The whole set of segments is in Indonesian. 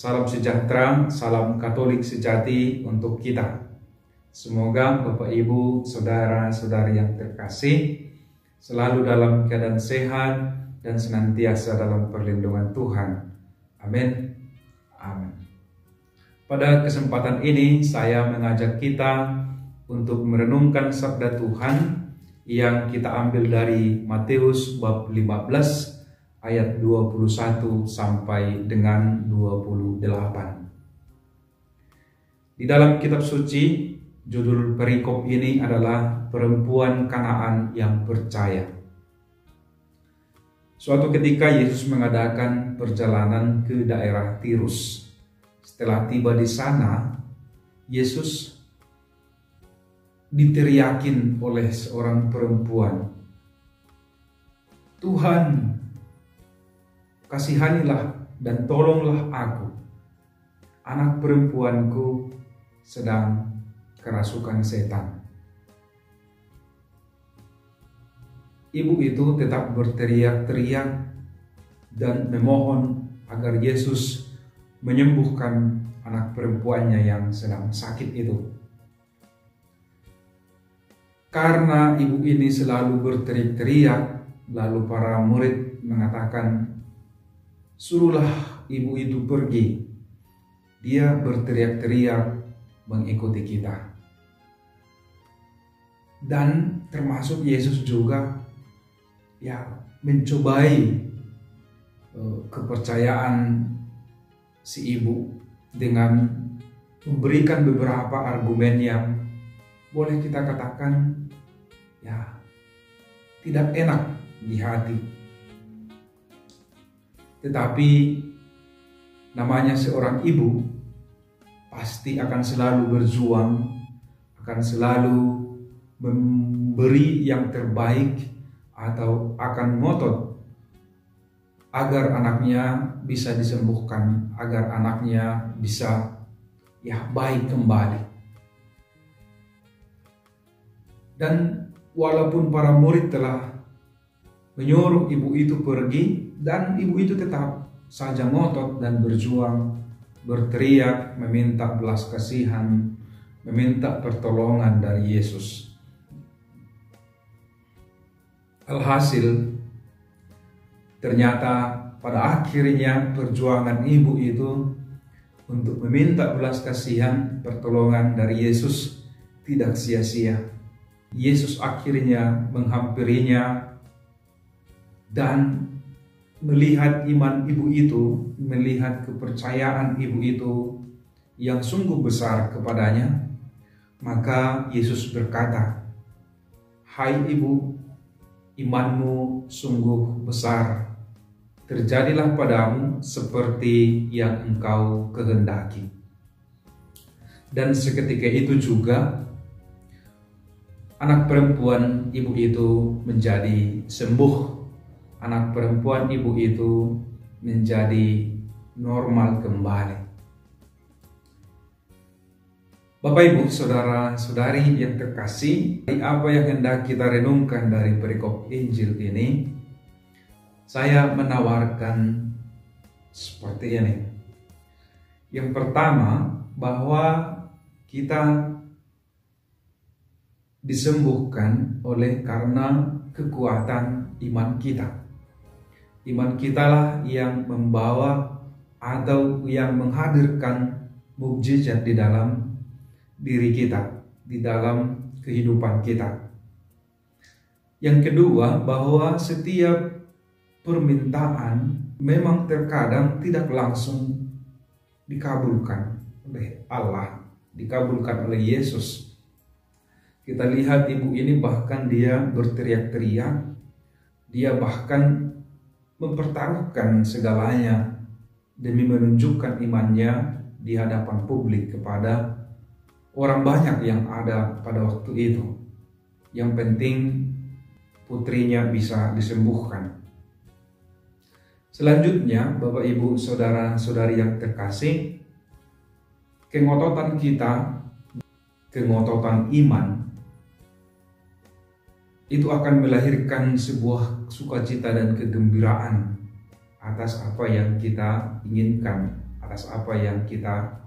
Salam sejahtera, salam Katolik sejati untuk kita. Semoga Bapak Ibu, Saudara-saudari yang terkasih selalu dalam keadaan sehat dan senantiasa dalam perlindungan Tuhan. Amin. Amin. Pada kesempatan ini saya mengajak kita untuk merenungkan sabda Tuhan yang kita ambil dari Matius bab 15 ayat 21 sampai dengan 28. Di dalam kitab suci, judul perikop ini adalah perempuan Kanaan yang percaya. Suatu ketika Yesus mengadakan perjalanan ke daerah Tirus. Setelah tiba di sana, Yesus diteriakin oleh seorang perempuan, "Tuhan, kasihanilah dan tolonglah aku. Anak perempuanku sedang kerasukan setan." Ibu itu tetap berteriak-teriak dan memohon agar Yesus menyembuhkan anak perempuannya yang sedang sakit itu. Karena ibu ini selalu berteriak-teriak, lalu para murid mengatakan, "Suruhlah ibu itu pergi. Dia berteriak-teriak mengikuti kita." Dan termasuk Yesus juga mencobai kepercayaan si ibu dengan memberikan beberapa argumen yang boleh kita katakan tidak enak di hati. Tetapi namanya seorang ibu pasti akan selalu berjuang, akan selalu memberi yang terbaik atau akan ngotot agar anaknya bisa disembuhkan, agar anaknya bisa baik kembali. Dan walaupun para murid telah menyuruh ibu itu pergi, dan ibu itu tetap saja ngotot dan berjuang, berteriak, meminta belas kasihan, meminta pertolongan dari Yesus. Alhasil, ternyata pada akhirnya perjuangan ibu itu untuk meminta belas kasihan, pertolongan dari Yesus tidak sia-sia. Yesus akhirnya menghampirinya dan melihat iman ibu itu, melihat kepercayaan ibu itu yang sungguh besar kepadanya, maka Yesus berkata, "Hai ibu, imanmu sungguh besar. Terjadilah padamu seperti yang engkau kehendaki." Dan seketika itu juga anak perempuan ibu itu menjadi sembuh. Anak perempuan ibu itu menjadi normal kembali. Bapak Ibu, saudara-saudari yang terkasih, apa yang hendak kita renungkan dari perikop Injil ini, saya menawarkan seperti ini. Yang pertama, bahwa kita disembuhkan oleh karena kekuatan iman kita. Iman kitalah yang membawa atau yang menghadirkan mukjizat di dalam diri kita, di dalam kehidupan kita. Yang kedua, bahwa setiap permintaan memang terkadang tidak langsung dikabulkan oleh Allah, dikabulkan oleh Yesus. Kita lihat ibu ini bahkan dia berteriak-teriak, dia bahkan mempertaruhkan segalanya demi menunjukkan imannya di hadapan publik kepada orang banyak yang ada pada waktu itu. Yang penting putrinya bisa disembuhkan. Selanjutnya, Bapak Ibu, saudara-saudari yang terkasih, kengototan kita, kengototan iman, itu akan melahirkan sebuah sukacita dan kegembiraan atas apa yang kita inginkan, atas apa yang kita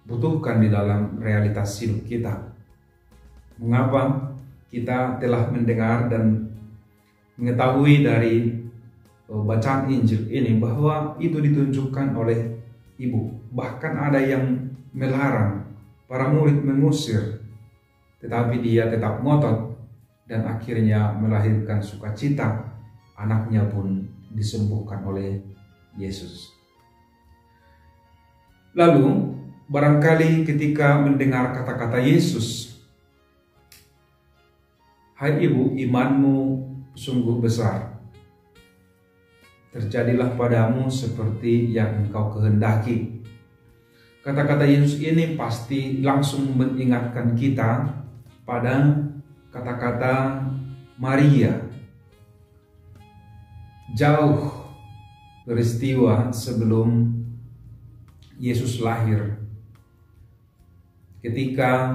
butuhkan di dalam realitas hidup kita. Mengapa kita telah mendengar dan mengetahui dari bacaan Injil ini bahwa itu ditunjukkan oleh ibu. Bahkan ada yang melarang, para murid mengusir, tetapi dia tetap ngotot dan akhirnya melahirkan sukacita. Anaknya pun disembuhkan oleh Yesus. Lalu barangkali ketika mendengar kata-kata Yesus, "Hai ibu, imanmu sungguh besar. Terjadilah padamu seperti yang engkau kehendaki." Kata-kata Yesus ini pasti langsung mengingatkan kita pada kata-kata Maria. Jauh peristiwa sebelum Yesus lahir, ketika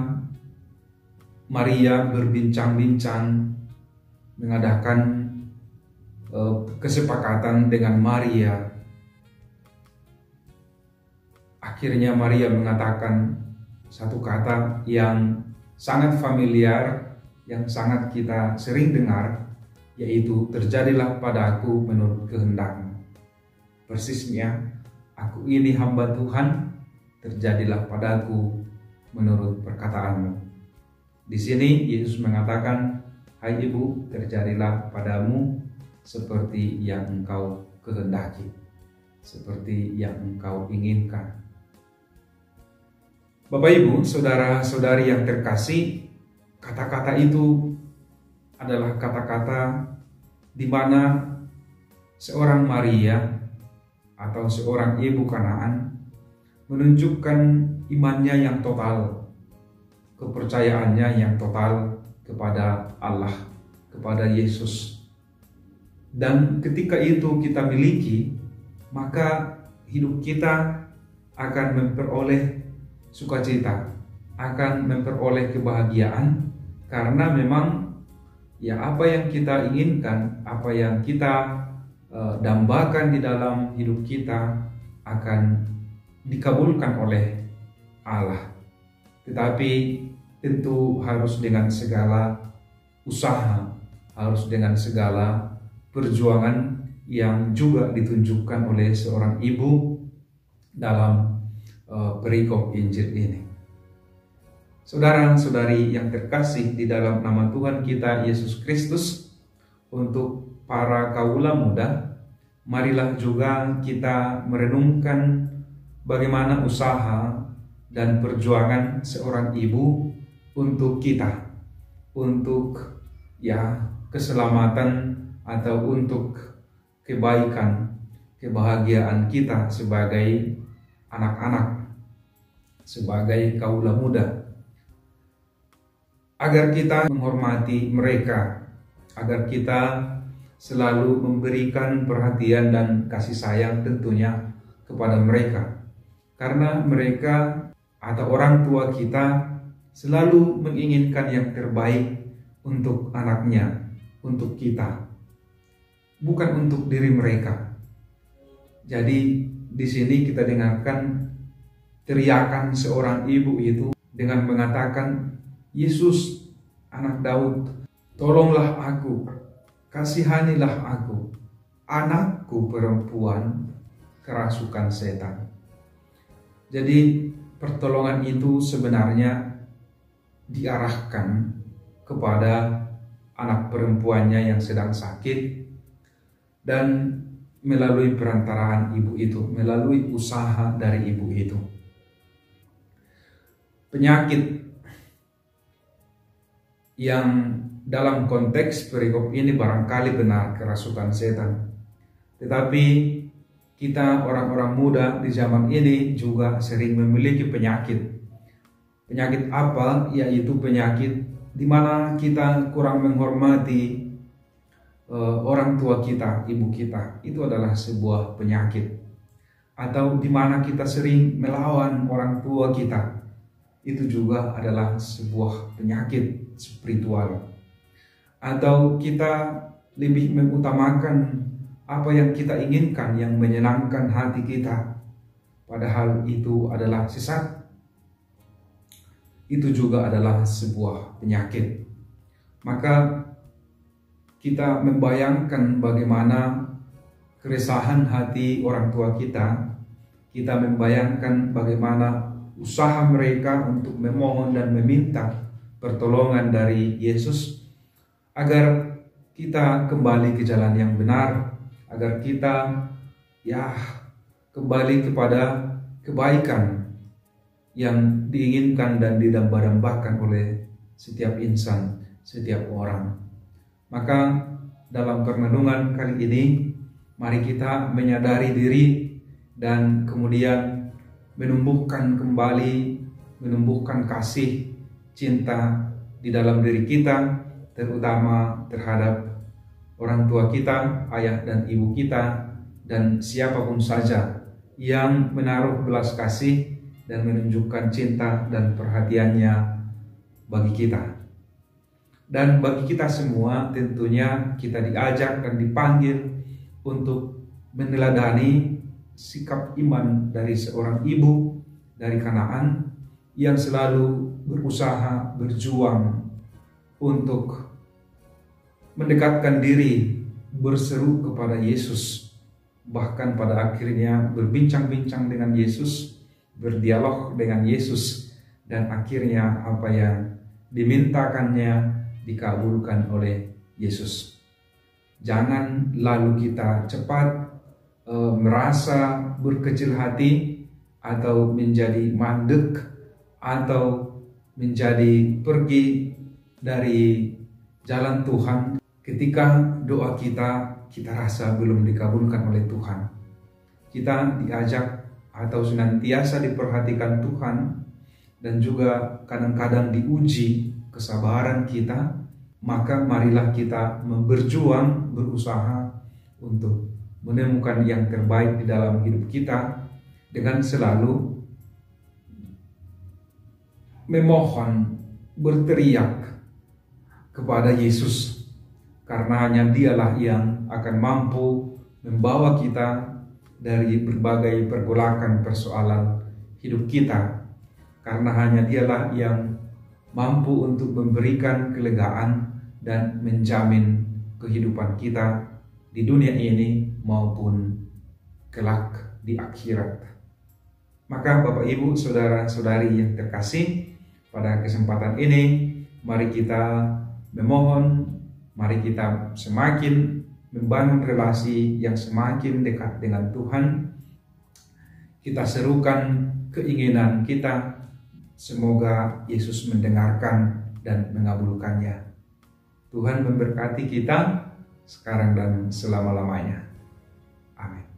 Maria berbincang-bincang, mengadakan kesepakatan dengan Maria. Akhirnya Maria mengatakan satu kata yang sangat familiar, yang sangat kita sering dengar, yaitu terjadilah padaku menurut kehendakmu. Persisnya, aku ini hamba Tuhan, terjadilah padaku menurut perkataanmu. Di sini Yesus mengatakan, "Hai ibu, terjadilah padamu seperti yang engkau kehendaki, seperti yang engkau inginkan." Bapak Ibu, saudara-saudari yang terkasih, kata-kata itu adalah kata-kata di mana seorang Maria atau seorang ibu Kanaan menunjukkan imannya yang total, kepercayaannya yang total kepada Allah, kepada Yesus. Dan ketika itu kita miliki, maka hidup kita akan memperoleh sukacita, akan memperoleh kebahagiaan, karena memang ya apa yang kita inginkan, apa yang kita dambakan di dalam hidup kita akan dikabulkan oleh Allah. Tetapi tentu harus dengan segala usaha, harus dengan segala perjuangan yang juga ditunjukkan oleh seorang ibu dalam perikop Injil ini. Saudara-saudari yang terkasih di dalam nama Tuhan kita Yesus Kristus, untuk para kaula muda, marilah juga kita merenungkan bagaimana usaha dan perjuangan seorang ibu untuk kita, untuk keselamatan atau untuk kebaikan, kebahagiaan kita sebagai anak-anak, sebagai kaula muda, agar kita menghormati mereka, agar kita selalu memberikan perhatian dan kasih sayang tentunya kepada mereka. Karena mereka atau orang tua kita selalu menginginkan yang terbaik untuk anaknya, untuk kita, bukan untuk diri mereka. Jadi di sini kita dengarkan teriakan seorang ibu itu dengan mengatakan, "Yesus, anak Daud, tolonglah aku, kasihanilah aku, anakku perempuan kerasukan setan." Jadi pertolongan itu sebenarnya diarahkan kepada anak perempuannya yang sedang sakit, dan melalui perantaraan ibu itu, melalui usaha dari ibu itu. Penyakit yang dalam konteks perikop ini barangkali benar kerasukan setan. Tetapi kita orang-orang muda di zaman ini juga sering memiliki penyakit. Penyakit apa? Yaitu penyakit di mana kita kurang menghormati orang tua kita, ibu kita. Itu adalah sebuah penyakit. Atau di mana kita sering melawan orang tua kita. Itu juga adalah sebuah penyakit spiritual. Atau kita lebih mengutamakan apa yang kita inginkan yang menyenangkan hati kita, padahal itu adalah sesat. Itu juga adalah sebuah penyakit. Maka kita membayangkan bagaimana keresahan hati orang tua kita. Kita membayangkan bagaimana usaha mereka untuk memohon dan meminta pertolongan dari Yesus agar kita kembali ke jalan yang benar, agar kita kembali kepada kebaikan yang diinginkan dan didamba-dambakan oleh setiap insan, setiap orang. Maka dalam perenungan kali ini, mari kita menyadari diri dan kemudian menumbuhkan kasih, cinta di dalam diri kita, terutama terhadap orang tua kita, ayah dan ibu kita, dan siapapun saja yang menaruh belas kasih dan menunjukkan cinta dan perhatiannya bagi kita. Dan bagi kita semua tentunya kita diajak dan dipanggil untuk meneladani sikap iman dari seorang ibu dari Kanaan yang selalu berusaha berjuang untuk mendekatkan diri, berseru kepada Yesus, bahkan pada akhirnya berbincang-bincang dengan Yesus, berdialog dengan Yesus, dan akhirnya apa yang dimintakannya dikabulkan oleh Yesus. Jangan lalu kita cepat merasa berkecil hati atau menjadi mandek atau menjadi pergi dari jalan Tuhan ketika doa kita rasa belum dikabulkan oleh Tuhan. Kita diajak atau senantiasa diperhatikan Tuhan dan juga kadang-kadang diuji kesabaran kita, maka marilah kita berjuang, berusaha untuk menemukan yang terbaik di dalam hidup kita dengan selalu memohon, berteriak kepada Yesus, karena hanya Dialah yang akan mampu membawa kita dari berbagai pergolakan persoalan hidup kita, karena hanya Dialah yang mampu untuk memberikan kelegaan dan menjamin kehidupan kita di dunia ini maupun kelak di akhirat. Maka Bapak Ibu, saudara-saudari yang terkasih, pada kesempatan ini mari kita memohon, mari kita semakin membangun relasi yang semakin dekat dengan Tuhan. Kita serukan keinginan kita, semoga Yesus mendengarkan dan mengabulkannya. Tuhan memberkati kita sekarang dan selama-lamanya. Amin.